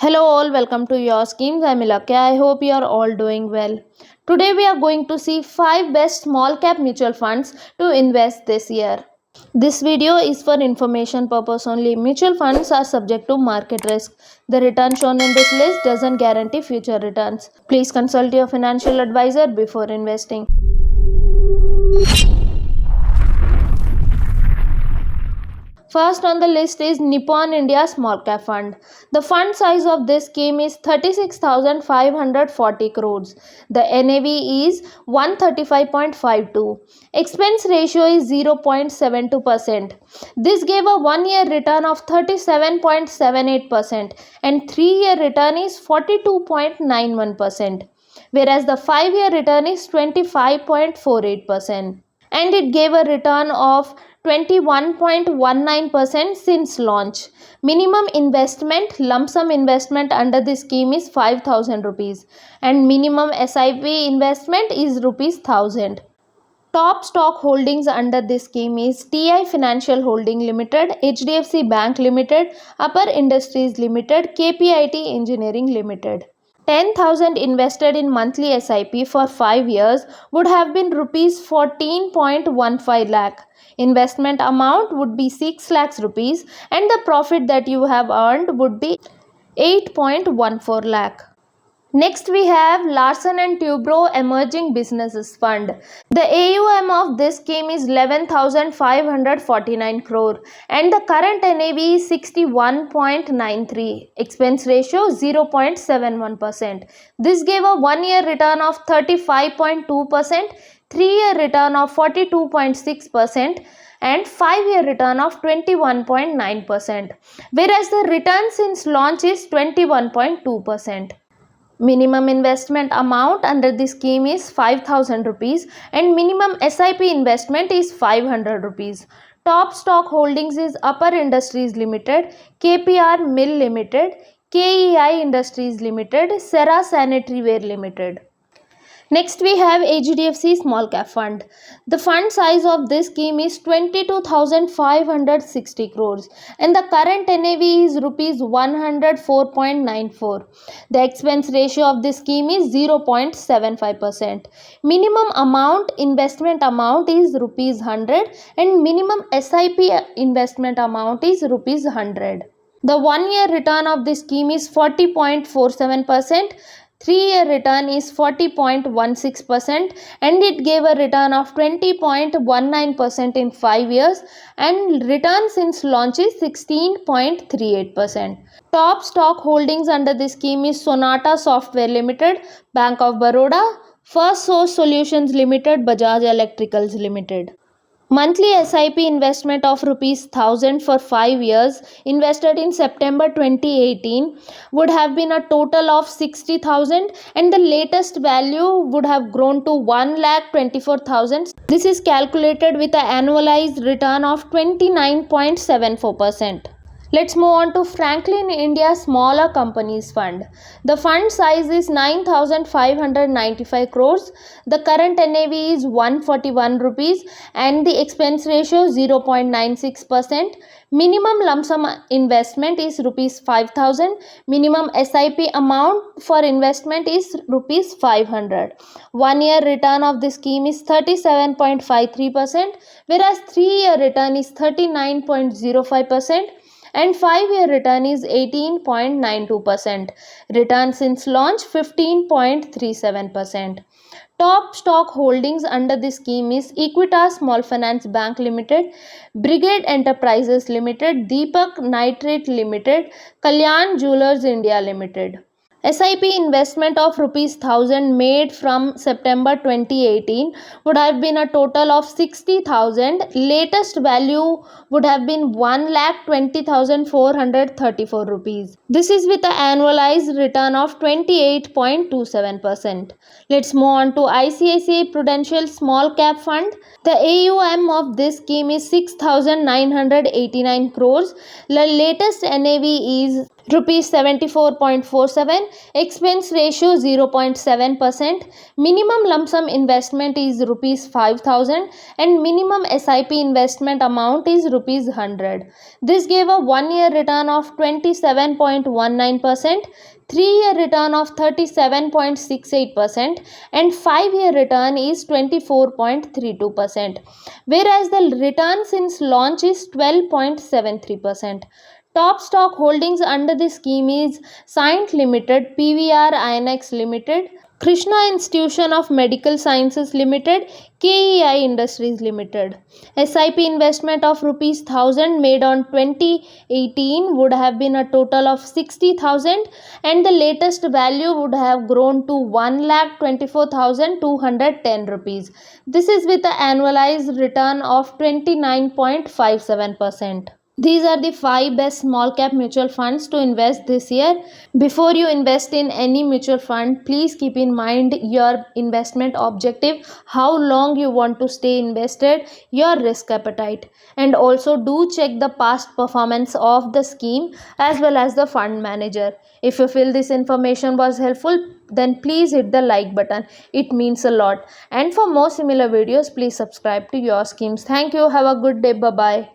Hello all, welcome to your schemes. I'm Ilakya. I hope you are all doing well. Today we are going to see 5 best small cap mutual funds to invest this year. This video is for information purpose only. Mutual funds are subject to market risk. The return shown in this list doesn't guarantee future returns. Please consult your financial advisor before investing. First on the list is Nippon India Small Cap Fund. The fund size of this scheme is 36,540 crores. The NAV is 135.52. Expense ratio is 0.72%. This gave a 1-year return of 37.78% and 3-year return is 42.91%, whereas the 5-year return is 25.48%. And it gave a return of 21.19% since launch. Minimum investment, lump sum investment under this scheme is 5,000 rupees and minimum SIP investment is rupees 1,000. Top stock holdings under this scheme is TI Financial Holding Limited, HDFC Bank Limited, Upper Industries Limited, KPIT Engineering Limited. 10,000 invested in monthly SIP for 5 years would have been rupees 14.15 lakh. Investment amount would be 6 lakhs rupees and the profit that you have earned would be 8.14 lakh. Next we have Larsen & Toubro Emerging Businesses Fund. The AUM of this scheme is 11,549 crore and the current NAV is 61.93. Expense ratio 0.71%. This gave a 1-year return of 35.2%, 3-year return of 42.6% and 5-year return of 21.9%, whereas the return since launch is 21.2%. Minimum investment amount under this scheme is 5,000 rupees and minimum SIP investment is 500 rupees. Top stock holdings is Upper Industries Limited, KPR Mill Limited, KEI Industries Limited, Serra Sanitary Ware Limited. Next we have HDFC Small Cap Fund. The fund size of this scheme is 22,560 crores and the current NAV is rupees 104.94. The expense ratio of this scheme is 0.75%. Minimum amount investment amount is rupees 100 and minimum SIP investment amount is rupees 100. The 1-year return of this scheme is 40.47%. 3-year return is 40.16% and it gave a return of 20.19% in 5 years and return since launch is 16.38%. Top stock holdings under this scheme is Sonata Software Limited, Bank of Baroda, First Source Solutions Limited, Bajaj Electricals Limited. Monthly SIP investment of rupees 1,000 for 5 years invested in September 2018 would have been a total of 60,000 and the latest value would have grown to 1,24,000. This is calculated with an annualized return of 29.74%. Let's move on to Franklin India Smaller Companies Fund. The fund size is 9,595 crores. The current NAV is 141 rupees and the expense ratio 0.96%. Minimum lump sum investment is rupees 5,000. Minimum SIP amount for investment is rupees 500. 1-year return of this scheme is 37.53%, whereas 3-year return is 39.05%. and 5-year return is 18.92%. Return since launch 15.37%. Top stock holdings under this scheme is Equitas Small Finance Bank Limited, Brigade Enterprises Limited, Deepak Nitrate Limited, Kalyan Jewellers India Limited. SIP investment of rupees 1,000 made from September 2018 would have been a total of 60,000. Latest value would have been 1,20,434 rupees. This is with an annualized return of 28.27%. Let's move on to ICICI Prudential Small Cap Fund. The AUM of this scheme is 6,989 crores. The latest NAV is rupees 74.47, expense ratio 0.7%, minimum lump sum investment is rupees 5000 and minimum SIP investment amount is rupees 100. This gave a 1-year return of 27.19%, 3-year return of 37.68% and 5-year return is 24.32%, whereas the return since launch is 12.73%. Top stock holdings under the scheme is Scient Limited, PVR INX Limited, Krishna Institution of Medical Sciences Limited, KEI Industries Limited. SIP investment of rupees 1000 made on 2018 would have been a total of 60,000 and the latest value would have grown to 1,24,210 rupees. This is with an annualized return of 29.57%. These are the 5 best small cap mutual funds to invest this year. Before you invest in any mutual fund, please keep in mind your investment objective, how long you want to stay invested, your risk appetite, and also do check the past performance of the scheme as well as the fund manager. If you feel this information was helpful, then please hit the like button. It means a lot. And for more similar videos, please subscribe to your schemes. Thank you. Have a good day. Bye bye.